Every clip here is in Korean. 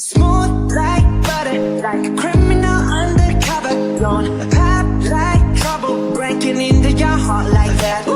Smooth like butter, like a criminal undercover. Don't pop like trouble, breaking into your heart like that.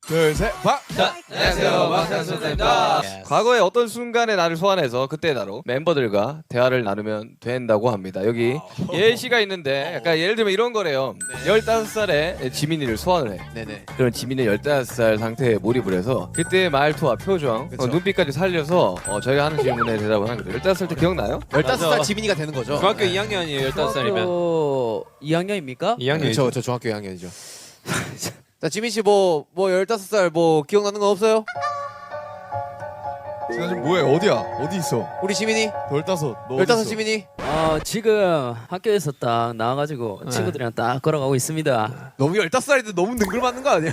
둘, 셋, 박! 안녕하세요, 방탄소년단입니다. 과거의 어떤 순간에 나를 소환해서 그때 나로 멤버들과 대화를 나누면 된다고 합니다. 여기 예시가 있는데 약간 예를 들면 이런 거래요. 15살에 지민이를 소환을 해. 네네. 그럼 지민이 15살 상태에 몰입을 해서 그때의 말투와 표정, 눈빛까지 살려서 저희가 하는 질문에 대답을 하는 거죠. 15살 때 기억나요? 15살 지민이가 되는 거죠. 중학교 2학년이에요. 15살이면. 중학교 2학년입니까? 2학년이죠. 그렇죠. 저 중학교 2학년이죠. 자, 지민 씨 뭐 15살 뭐 기억나는 거 없어요? 지금 뭐해? 어디야? 어디 있어? 우리 지민이? 15. 너 15 지민이? 지금 학교에서 딱 나와가지고 친구들이랑 딱 걸어가고 있습니다. 너무 15살인데 너무 능글맞는 거 아니야?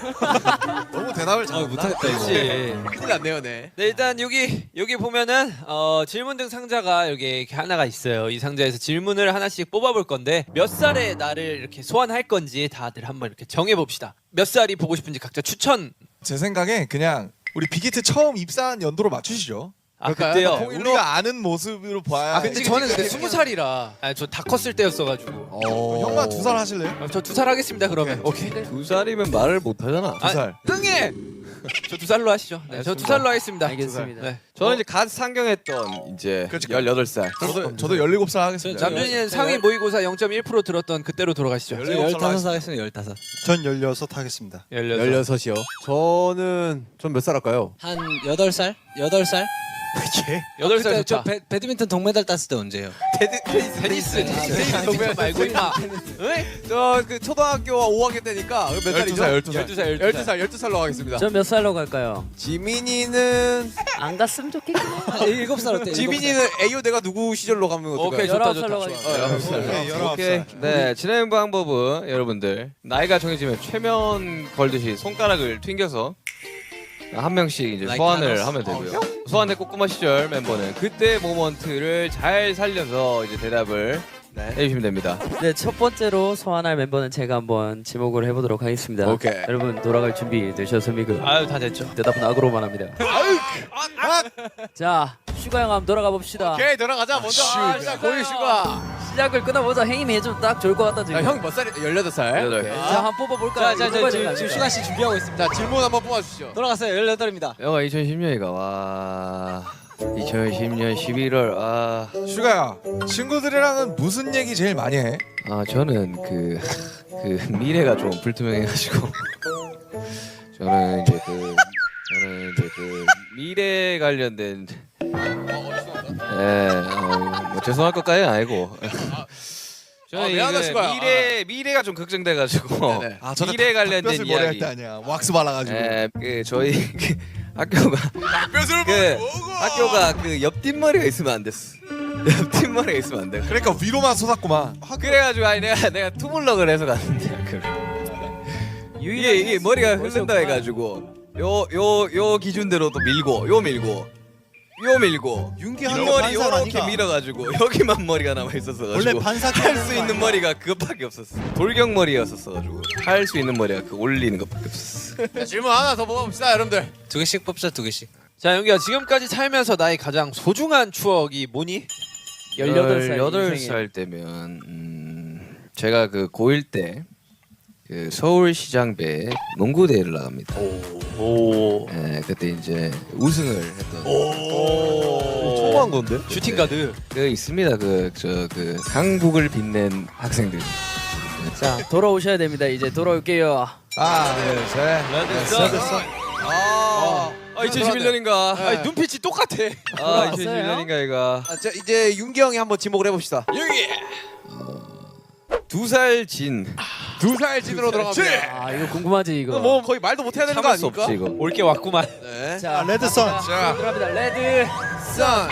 너무 대답을 잘 못하겠다. 그렇지. 큰일 났네요, 네. 네, 일단 여기 보면은 질문 등 상자가 여기 하나가 있어요. 이 상자에서 질문을 하나씩 뽑아볼 건데 몇 살에 나를 이렇게 소환할 건지 다들 한번 이렇게 정해봅시다. 몇 살이 보고 싶은지 각자 추천. 제 생각에 그냥 우리 빅히트 처음 입사한 연도로 맞추시죠. 아, 그때요? 우리가 아는 모습으로 봐야. 아, 근데 저는 그때 20살이라. 아, 저 다 컸을 때였어가지고. 형만 2살 하실래요? 저 2살 하겠습니다. 그러면. 오케이. 2살이면 말을 못 하잖아. 2살. 응애. 저 2살로 하시죠. 네, 저 2살로 하겠습니다. 알겠습니다. 네. 저는 이제 갓 상경했던 이제 그렇죠. 18살. 저도 17살 하겠습니다. 남준이는 상위 모의고사 0.1% 들었던 그때로 돌아가시죠. 15살 하겠습니다. 15. 전 16 하겠습니다. 16이요. 전 몇 살 할까요? 한 8살? 8살? 예? 8살 저 좋다. 배드민턴 동메달 땄을 때 언제예요? 테니스 동메달 말고 임마. 저그 초등학교 5학년 때니까 몇 살이죠? 12살. 12살로 하겠습니다. 저 몇 살로 갈까요? 지민이는 안 갔으면 좋겠네. 7살 어때? 지민이는 에이오 내가 누구 시절로 가면 어떨까요? 오케이, 좋다, 19살로 좋다. 가니까. 오케이. 네, 진행 방법은 여러분들 나이가 정해지면 최면 걸듯이 손가락을 튕겨서 한 명씩 이제 Like 소환을 Thanos. 하면 되고요. 소환의 꼬꼬마 시절 멤버는 그때 모먼트를 잘 살려서 이제 대답을 해주시면 됩니다. 네, 첫 번째로 소환할 멤버는 제가 한번 지목을 해보도록 하겠습니다. 오케이. 여러분 돌아갈 준비 되셨습니까? 아유, 다 됐죠. 대답은 악으로만 합니다. 자, 슈가 형 한번 돌아가 봅시다. 오케이 돌아가자 먼저. 고유 슈가. 시작을 끊어보자. 형님이 해주면 딱 좋을 것 같다 지금. 형이 몇 살이? 18살. 자, 한번 뽑아볼까요? 지금 슈가 씨 준비하고 있습니다. 자 질문 한번 뽑아주시죠. 돌아갔어요. 18입니다. 영화 2010년이가 와 2010년 11월 슈가야, 친구들이랑은 무슨 얘기 제일 많이 해? 저는 그 미래가 좀 불투명해가지고 저는 이제 그 미래 관련된 뭐 죄송할 것까지는 아니고 저는 미안하다, 그 슈가야. 미래가 좀 걱정돼가지고 네네. 저는 미래 관련된 닭뼈슬 머리 할 이야기. 때 아니야. 왁스 발라가지고. 그 저희 그 학교가 뼈슬 그 학교가 그 옆뒷머리가 있으면 안 됐어. 옆뒷머리가 있으면 안 돼. 그러니까 위로만 솟았구만. 그래가지고 아니 내가 투블럭을 해서 갔는데 이게 머리가 흐른다 해가지고 요 기준대로 또 밀고 요 밀고 윤기 이 한개 머리 반삭 요렇게 아닌가? 밀어가지고 여기만 머리가 남아 있었어가지고 원래 반삭 할 수 있는 머리가 그것밖에 없었어. 돌격 머리였었어가지고 할 수 있는 머리가 그 올리는 것밖에 없었어. 자, 질문 하나 더 뽑아봅시다 여러분들. 2개씩 뽑자. 2개씩. 자, 영기야, 지금까지 살면서 나의 가장 소중한 추억이 뭐니? 18살 18살 때면 제가 그 고1 때 그 서울시장배 농구대회를 나갑니다. 오. 네, 그때 이제 우승을 했던 초보한 건데? 슈팅 가드. 그 있습니다. 그 한국을 빛낸 학생들. 자, 돌아오셔야 됩니다. 이제 돌아올게요. 하나, 둘, 셋. 아, 2011년인가? 아니, 눈빛이 똑같아. 아, 2011년인가 이거. 자 이제 윤기 형이 한번 지목을 해봅시다. 여기. 2살 진. 2살 진으로 들어갑니다. 아, 이거 궁금하지 이거. 뭐 거의 말도 못 해야 되는 거 참을 수 아닙니까? 없지 이거. 올게 왔구만. 네. 자, 레드선. 자, 들어갑니다. 레드. 선.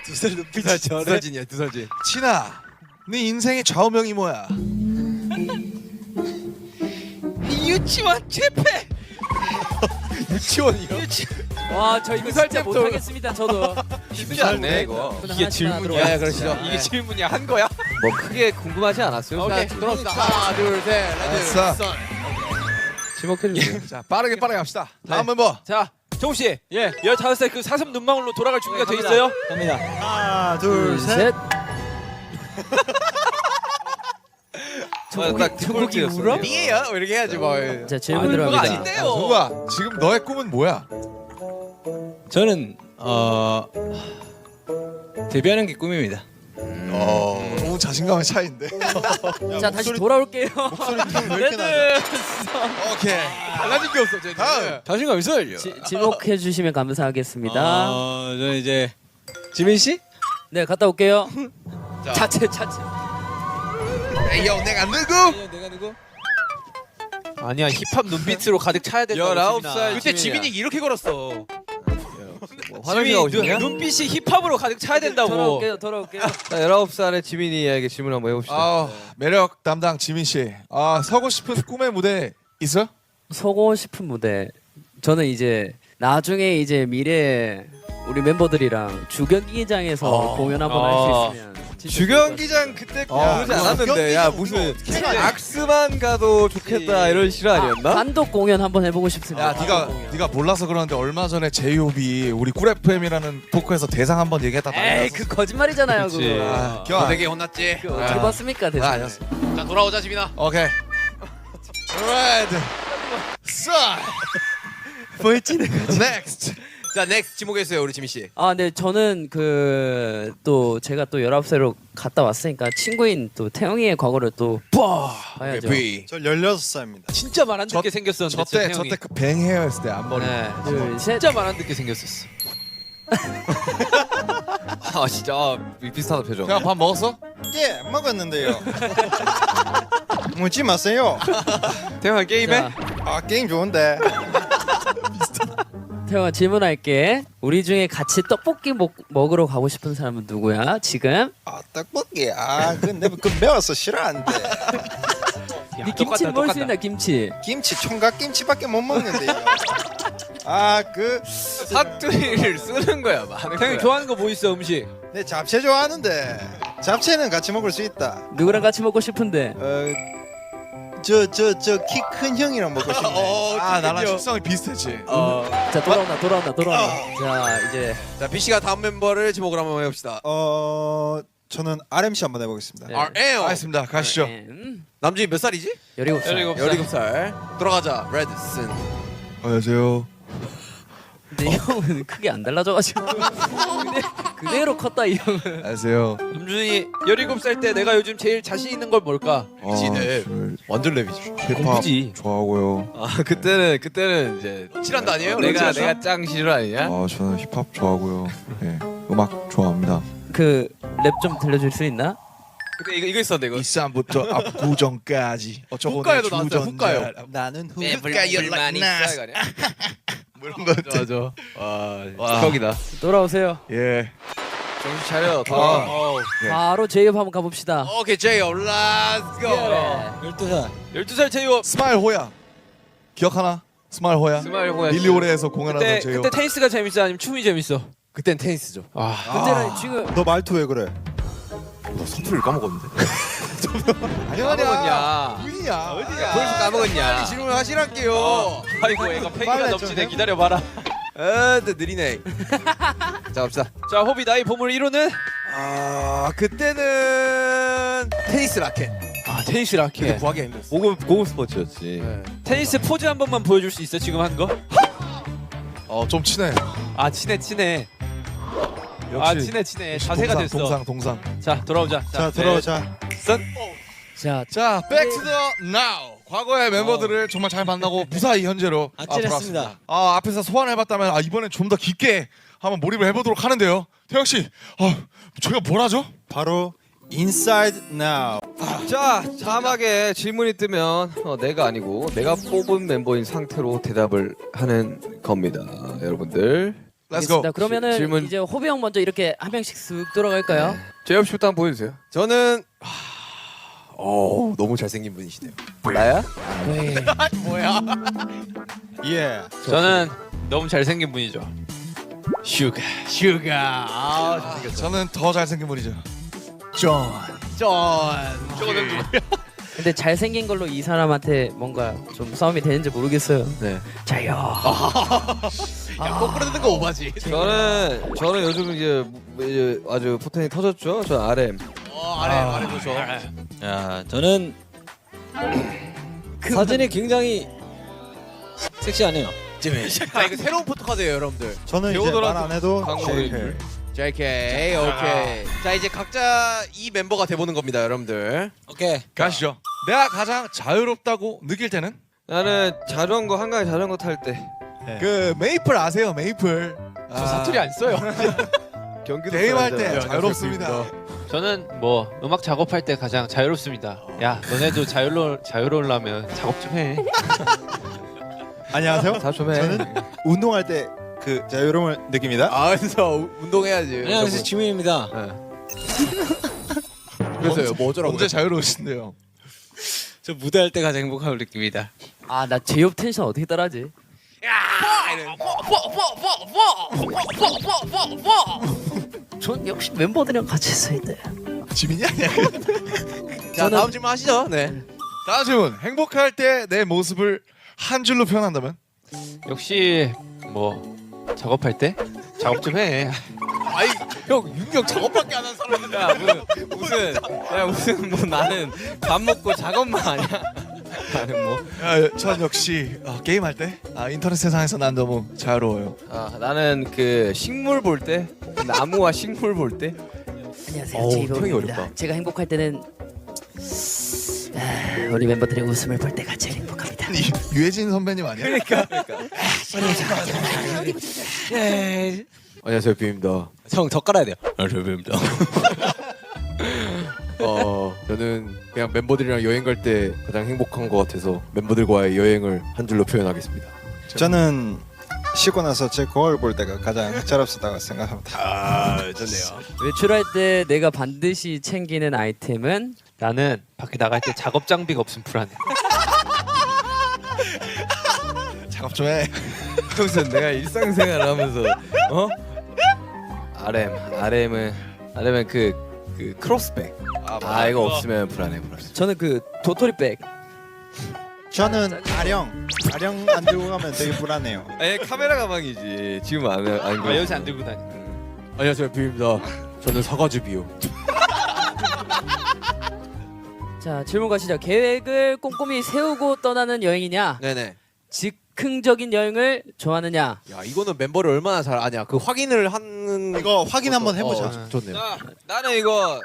2살 눈빛이 2살 진이야 2살 진. 친아, 네 인생의 좌우명이 뭐야? 유치원 재패. 유치원이요? 와, 저 이거 진짜 못하겠습니다. 저도. 쉽지 않네 이거. 이게 질문이야. 네, 그러시죠. 이게 질문이야. 한 거야? 뭐 크게 궁금하지 않았어요. 오케이 들어옵시다. 하나 둘셋 레드 아싸. 선. 지목해 주세요. 자, 빠르게 합시다. 다음 멤버. 자, 정우 씨. 예. 15살 그 사슴 눈망울로 돌아갈 준비가 돼 있어요? 갑니다. 하나, 둘, 셋. 셋. 정국이 울어? 삐에요? 이렇게 해야지 뭐. 자 질문 들어갑니다. 정국아 지금 너의 꿈은 뭐야? 저는 데뷔하는 게 꿈입니다. 너무 자신감의 차이인데. 자 다시 돌아올게요. 목소리 톤왜 이렇게 나죠? 오케이. 달라진 게 없어. 쟤. 다음. 자신감 있어요. 지목해 주시면 감사하겠습니다. 저는 이제 지민 씨? 네 갔다 올게요. 자. 자체. 에이 형 내가 누구? 내가 누구? 아니야 힙합 눈빛으로 가득 차야 된다. 19살 그때 지민이 이렇게 걸었어. 화장실 가고 싶냐? 눈빛이 힙합으로 가득 차야 된다고. 돌아올게요. 자, 19살의 지민이에게 질문 한번 해봅시다. 아 매력 담당 지민 씨. 아 서고 싶은 꿈의 무대 있어? 서고 싶은 무대. 저는 이제 나중에 이제 미래 우리 멤버들이랑 주경기장에서 공연 한번 할 수 있으면 진짜 주경기장 그때 그러지 않았는데 야 무슨 악스만 가도 좋겠다 이런 실화 아니었나? 단독 공연 한번 해보고 싶습니다. 야 네가 몰라서 그러는데 얼마 전에 제이홉이 우리 쿨 FM이라는 토크에서 대상 한번 얘기했다. 에이 그 거짓말이잖아요. 그치. 그거. 아, 기억 안 되게 혼났지. 그 어떻게 봤습니까 대체? 아니었어. 자 돌아오자 지민아. 오케이. Red. Sun. 벌지네. Next. 자 넥스트 지목했어요 우리 지민 씨. 아, 네 저는 그 또 제가 또 19살로 갔다 왔으니까 친구인 또 태영이의 과거를 또 봐야죠. 저 16살입니다. 진짜 말 안 듣게 생겼었는데. 저때 그 뱅 헤어였을 때 앞머리. 네. 둘, 셋. 진짜 말 안 듣게 생겼었어. 아 진짜 비슷하다 표정. 형 밥 먹었어? 예, 먹었는데요. 묻지 마세요. 태영아 게임해? 자, 아, 게임 좋은데. 태영아 질문할게. 우리 중에 같이 떡볶이 먹으러 가고 싶은 사람은 누구야? 지금? 아, 떡볶이. 아, 그 매워서 싫어하는데. 네 김치를 먹을 수 있나 김치? 김치, 총각 김치밖에 못 먹는데요. 아, 사투리를 쓰는 거야 많은 태영이 거야. 좋아하는 거 뭐 있어 음식? 내 잡채 좋아하는데. 잡채는 같이 먹을 수 있다. 누구랑 같이 먹고 싶은데? 키 큰 형이랑 먹고 싶네. 아 나랑 식성이 비슷했지. 자 돌아온다. 자 이제 자 BC가 다음 멤버를 지목을 한번 해봅시다. 저는 RMC 한번 해보겠습니다. 네. RM. 알겠습니다. 가시죠. 남준이 몇 살이지? 17살. 17살. 돌아가자. 레드슨. 안녕하세요. 근데 이 형은 크게 안 달라져가지고 그대로 컸다 이 형은. 안녕하세요. 남준이 17살 때 내가 요즘 제일 자신 있는 건 뭘까? 완전 랩이지. 힙합 공부지. 좋아하고요. 아 그때는 이제 실한다 아니에요? 내가 짱 싫어 아니냐? 아 저는 힙합 좋아하고요. 네, 음악 좋아합니다. 그 랩 좀 들려줄 수 있나? 그때 이거 있었는데 이거. 이쌈부터 압구정까지. 후가에도 나왔어요, 후가요. 나는 후. 불만이 있어. 뭐 이런 거. 맞아. 와 추억이다. 돌아오세요. 예. 정신 차려. 네. 바로 제이홉 한번 가봅시다. 오케이 제이홉 렛츠 고. 12살. 12살 제이홉. 스마일 호야. 기억하나? 스마일 호야. 스마일 호야. 밀리오레에서 공연하던 그때 제이홉. 그때 테니스가 재밌어 아니면 춤이 재밌어? 그땐 테니스죠. 그때는 지금 너 말투 왜 그래? 서투를 까먹었는데. 아니야. 우리야. 벌써 까먹었냐? 빨리 질문 하시랄게요. 아이고 애가 패기가 빨리 넘치네. 좀 기다려봐라. 느리네. 자 갑시다. 자 호비 나이 보물 1호는 그때는 테니스 라켓. 아 테니스 라켓. 구하기 힘들었어. 고급 스포츠였지. 테니스 포즈 한 번만 보여줄 수 있어 지금 한 거? 좀 친해. 아 친해. 아 친해. 자세가 됐어. 동상. 자 돌아오자. 자, 들어오자. 자 자, back to the now. 과거의 멤버들을 정말 잘 만나고 무사히 현재로 아찔했습니다. 돌아왔습니다. 앞에서 소환해봤다면 이번엔 좀 더 깊게 한번 몰입을 해보도록 하는데요. 태영 씨, 저희가 뭘 하죠? 바로 Inside Now. 자 자막에 질문이 뜨면 내가 아니고 내가 뽑은 멤버인 상태로 대답을 하는 겁니다, 여러분들. Let's go. 알겠습니다. 그러면은 질문. 이제 호비 형 먼저 이렇게 한 명씩 쓱 돌아갈까요? 제이홉 씨부터 한번 보여주세요. 저는 너무 잘생긴 분이시네요. 나야? 네. 예. 저는 너무 잘생긴 분이죠. 슈가. 저는 더 잘생긴 분이죠. 저는 누구야? 근데 잘생긴 걸로 이 사람한테 뭔가 좀 싸움이 되는지 모르겠어요. 네. 자요. 야 거꾸로 듣는 거 오바지. 저는 요즘 이제 아주 포텐이 터졌죠. 저 RM. 아래 보죠. 야, 저는 사진이 굉장히 섹시하네요. 자 이거 새로운 포토카드예요 여러분들. 저는 이제 데오도란트 말 안 해도 광고를 JK. JK 오케이. 자 이제 각자 이 멤버가 돼보는 겁니다 여러분들. 오케이. 가시죠. 내가 가장 자유롭다고 느낄 때는 나는 자전거 한강에 자전거 탈 때. 그 메이플 아세요? 메이플. 저 사투리 안 써요. 경기도 게임할 때 사람들. 자유롭습니다. 저는 뭐 음악 작업할 때 가장 자유롭습니다. 야, 너네도 자유로우려면 작업 좀 해. 안녕하세요. 다 좀 해. 저는 운동할 때 그 자유로움을 느낍니다. 아 그래서 운동해야지. 안녕하세요, 지민입니다. 그래서요 뭐 어쩌라고? 언제 자유로우신데요? 저 무대할 때 가장 행복함을 느낍니다. 아 나 제이홉 텐션 어떻게 따라하지? 전 역시 멤버들이랑 같이 있어야 돼. 지민이 아니야? 자 다음 질문 하시죠. 네. 다음 질문. 행복할 때 내 모습을 한 줄로 표현한다면? 역시 뭐 작업할 때 작업 좀 해. 아이 형 윤경 작업밖에 안 하는 사람인데. 야 무슨 뭐 나는 밥 먹고 작업만 하냐? 나는 뭐. 전 역시 게임할 때 인터넷 세상에서 난 너무 자유로워요. 나는 그 식물 볼 때, 나무와 식물 볼 때. 안녕하세요 어우, 제이홉입니다. 평이 어렵다. 제가 행복할 때는 우리 멤버들의 웃음을 볼 때가 제일 행복합니다. 유해진 선배님 아니야? 안녕하세요 뷰입니다. 형, 더 깔아야 돼요. 안녕하세요. 저는 그냥 멤버들이랑 여행 갈 때 가장 행복한 것 같아서 멤버들과의 여행을 한 줄로 표현하겠습니다. 저는 쉬고 나서 제 거울 볼 때가 가장 자랑스럽다고 생각합니다. 아 좋네요. 외출할 때 내가 반드시 챙기는 아이템은 나는 밖에 나갈 때 작업 장비가 없으면 불안해. 작업 좀 해. 무슨 내가 일상생활을 하면서 RM은 그 크로스백. 이거 없으면 불안해. 저는 그 도토리백. 저는 아령 안 들고 가면 되게 불안해요. 아니 카메라 가방이지. 지금 안 아, 여기서 안 들고 다니. 안녕하세요 뷰입니다. 저는 사과즙이요. 자 질문 가시죠. 계획을 꼼꼼히 세우고 떠나는 여행이냐? 네네. 즉흥적인 여행을 좋아하느냐? 야 이거는 멤버를 얼마나 잘 아냐. 그 확인을 하는 이거 확인 한번 해보자. 좋네요. 나는 이거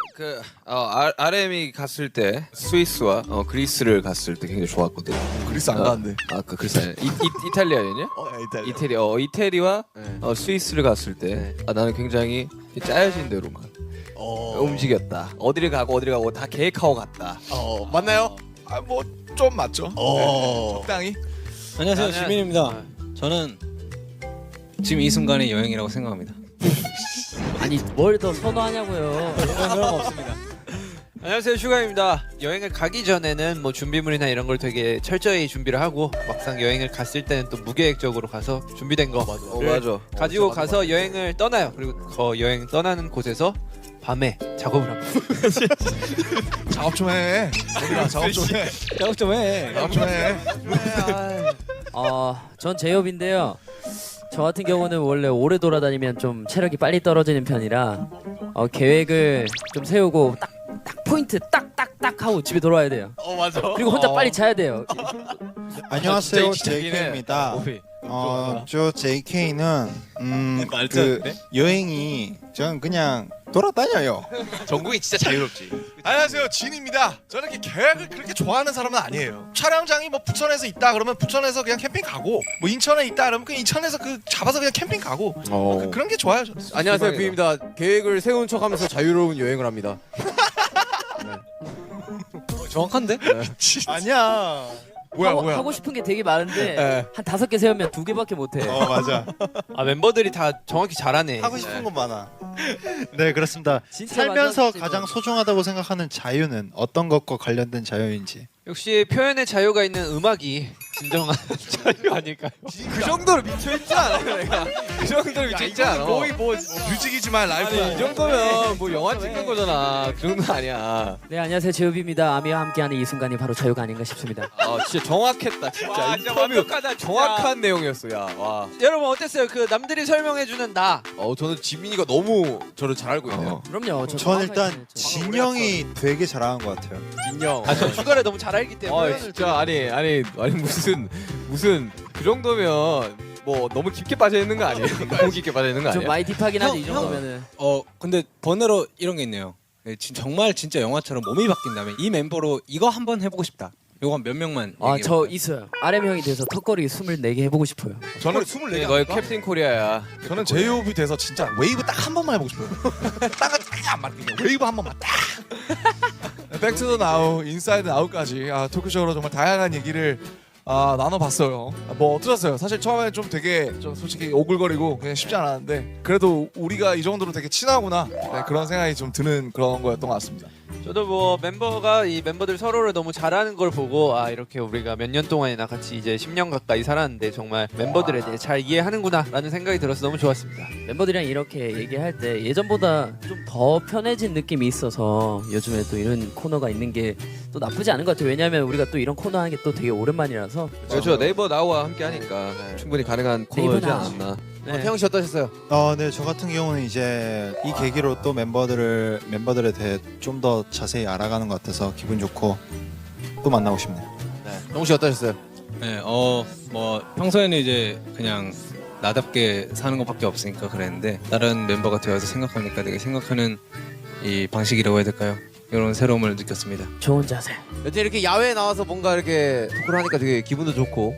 RM이 갔을 때 스위스와 그리스를 갔을 때 굉장히 좋았거든. 그리스 안 가는데. 그 그리스 아니야. 이탈리아였냐? 이태리와 네. 스위스를 갔을 때 나는 굉장히 짜여진 대로만 움직였다. 어디를 가고 다 계획하고 갔다. 맞나요? 뭐 좀 맞죠. 네, 적당히. 안녕하세요, 나는- 지민입니다. 저는 지금 이 순간이 여행이라고 생각합니다. 아니 뭘 더 선호하냐고요. 그런 거 없습니다. 안녕하세요 슈가입니다. 여행을 가기 전에는 뭐 준비물이나 이런 걸 되게 철저히 준비를 하고 막상 여행을 갔을 때는 또 무계획적으로 가서 준비된 거 맞아. 가지고 가서 여행을 떠나요. 그리고 그 여행 떠나는 곳에서 밤에 작업을 합니다. 작업 좀 해. 우리가 작업 좀 해. 작업 좀 해. 작업 좀 해. 전 제이홉인데요. 저 같은 경우는 원래 오래 돌아다니면 좀 체력이 빨리 떨어지는 편이라 계획을 좀 세우고 딱 포인트 딱딱딱 하고 집에 돌아와야 돼요. 맞아. 그리고 혼자 빨리 자야 돼요. 안녕하세요, 진짜 JK입니다. 오피. 저 JK는 말도 그 안 돼? 여행이 저는 그냥 돌아다녀요. 정국이 진짜 자유롭지. 안녕하세요 진입니다. 저는 이렇게 계획을 그렇게 좋아하는 사람은 아니에요. 촬영장이 뭐 부천에서 있다 그러면 부천에서 그냥 캠핑 가고 뭐 인천에 있다 그러면 그 인천에서 그 잡아서 그냥 캠핑 가고 그런 게 좋아요. 저는. 안녕하세요 뷰입니다. 계획을 세운 척하면서 자유로운 여행을 합니다. 정확한데? 아니야. 하고 싶은 게 되게 많은데 네. 한 5개 세우면 2개밖에 못 해. 맞아. 아 멤버들이 다 정확히 잘하네. 하고 싶은 건 많아. 네, 그렇습니다. 진짜 살면서 마지막 가장 질문. 소중하다고 생각하는 자유는 어떤 것과 관련된 자유인지. 역시 표현의 자유가 있는 음악이 진정한 자유 아닐까요? 그 정도로 미쳐있지 않아요 내가. 그 정도로 미쳐있지 않아. 거의 뭐 뮤직이지만 라이브. 아니 이 정도면 뭐 영화 찍는 거잖아. 그 정도는 아니야. 네, 안녕하세요. 제우비입니다. 아미와 함께하는 이 순간이 바로 자유가 아닌가 싶습니다. 아 진짜 정확했다. 진짜 와, 진짜 인터뷰 완벽하다, 진짜. 정확한 내용이었어. 야 와. 여러분 어땠어요? 그 남들이 설명해주는 나. 저는 지민이가 너무 저를 잘 알고 있네요. 그럼요. 전 일단 진영이 되게 잘하는 것 같아요. 인형. 저 휴가를 너무 잘 알기 때문에. 진짜 아니 무슨 그 정도면 뭐 너무 깊게 빠져 있는 거 아니에요? 너무 깊게 빠져 있는 거 좀 아니에요? 많이 딥하긴 하지 이 형, 정도면은. 근데 번외로 이런 게 있네요. 정말 진짜 영화처럼 몸이 바뀐다면 이 멤버로 이거 한번 해보고 싶다. 요거 몇 명만. 아, 얘기해 저 볼까요? 있어요. RM 형이 돼서 턱걸이 24개 해보고 싶어요. 저는 네, 너의 캡틴 코리아야. 저는 제이홉이 돼서 진짜 웨이브 딱 한 번만 해보고 싶어요. 딴거 안 맞게 웨이브 한 번만 딱. 백투더 나우, 인사이드 나우까지 토크쇼로 정말 다양한 얘기를 나눠봤어요. 뭐 어떠셨어요? 사실 처음에 좀 되게 좀 솔직히 오글거리고 그냥 쉽지 않았는데 그래도 우리가 이 정도로 되게 친하구나 그런 생각이 좀 드는 그런 거였던 것 같습니다. 저도 뭐 멤버가 이 멤버들 서로를 너무 잘하는 걸 보고 이렇게 우리가 몇 년 동안이나 같이 이제 10년 가까이 살았는데 정말 멤버들에 대해 잘 이해하는구나라는 생각이 들어서 너무 좋았습니다. 멤버들이랑 이렇게 얘기할 때 예전보다 좀 더 편해진 느낌이 있어서 요즘에 또 이런 코너가 있는 게 또 나쁘지 않은 것 같아요. 왜냐하면 우리가 또 이런 코너 하는 게 또 되게 오랜만이라서. 그렇죠. 네이버 나우와 함께 하니까 충분히 가능한 코너지 나우. 않았나. 네. 태영 씨 어떠셨어요? 네, 저 같은 경우는 이제 이 계기로 또 멤버들에 대해 좀 더 자세히 알아가는 것 같아서 기분 좋고 또 만나고 싶네요. 영우 씨 어떠셨어요? 네, 뭐 평소에는 이제 그냥 나답게 사는 것밖에 없으니까 그랬는데 다른 멤버가 되어서 생각하니까 되게 생각하는 이 방식이라고 해야 될까요? 이런 새로움을 느꼈습니다. 좋은 자세. 여튼 이렇게 야외에 나와서 뭔가 이렇게 토크를 하니까 되게 기분도 좋고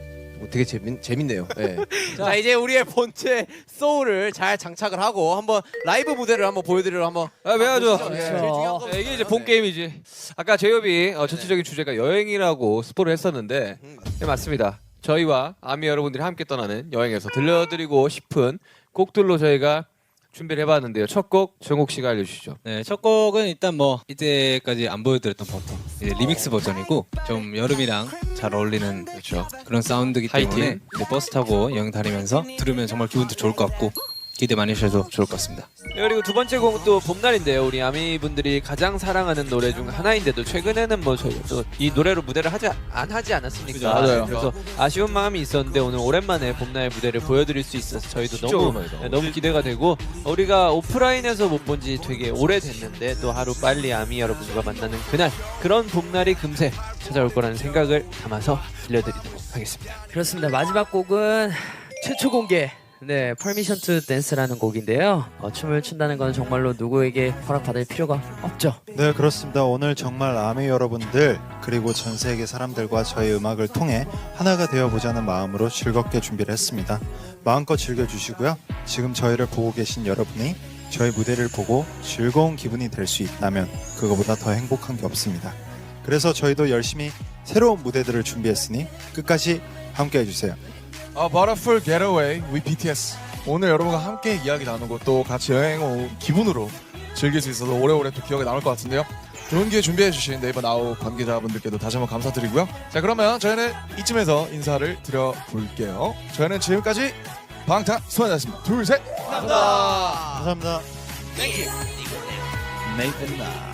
되게 재밌네요. 네. 자 이제 우리의 본체 소울을 잘 장착을 하고 한번 라이브 무대를 한번 보여드리러 한번. 왜하죠? 그렇죠. 이게 이제 본 게임이지. 아까 제이홉이 전체적인 주제가 여행이라고 스포를 했었는데 네, 맞습니다. 저희와 아미 여러분들이 함께 떠나는 여행에서 들려드리고 싶은 곡들로 저희가 준비를 해봤는데요. 첫 곡 정국 씨가 알려주시죠. 네, 첫 곡은 일단 뭐 이때까지 안 보여드렸던 버튼 이제 리믹스 버전이고 좀 여름이랑 잘 어울리는 그렇죠. 그런 사운드이기 때문에 하이틴. 이제 버스 타고 여행 다니면서 들으면 정말 기분도 좋을 것 같고 기대 많이 해주셔도 좋을 것 같습니다. 그리고 두 번째 곡도 봄날인데요. 우리 아미 분들이 가장 사랑하는 노래 중 하나인데도 최근에는 뭐 저희 또 이 노래로 무대를 하지 않았습니까? 그죠, 맞아요. 그래서 아쉬운 마음이 있었는데 오늘 오랜만에 봄날 무대를 보여드릴 수 있어서 저희도 진짜 너무 오랜만이다. 너무 기대가 되고 우리가 오프라인에서 못 본 지 되게 오래됐는데 또 하루 빨리 아미 여러분과 만나는 그날 그런 봄날이 금세 찾아올 거라는 생각을 담아서 들려드리도록 하겠습니다. 그렇습니다. 마지막 곡은 최초 공개. 네, Permission to Dance라는 곡인데요. 춤을 춘다는 건 정말로 누구에게 허락받을 필요가 없죠. 네, 그렇습니다. 오늘 정말 아미 여러분들 그리고 전 세계 사람들과 저희 음악을 통해 하나가 되어보자는 마음으로 즐겁게 준비를 했습니다. 마음껏 즐겨주시고요. 지금 저희를 보고 계신 여러분이 저희 무대를 보고 즐거운 기분이 될 수 있다면 그거보다 더 행복한 게 없습니다. 그래서 저희도 열심히 새로운 무대들을 준비했으니 끝까지 함께 해주세요. Butterful Getaway with BTS. 오늘 여러분과 함께 이야기 나누고 또 같이 여행 온 기분으로 즐길 수 있어서 오래오래 또 기억에 남을 것 같은데요. 좋은 기회 준비해주신 네이버 나우 관계자분들께도 다시 한번 감사드리고요. 자, 그러면 저희는 이쯤에서 인사를 드려볼게요. 저희는 지금까지 방탄소년단이었습니다. 둘, 셋. 감사합니다. Nathan Na.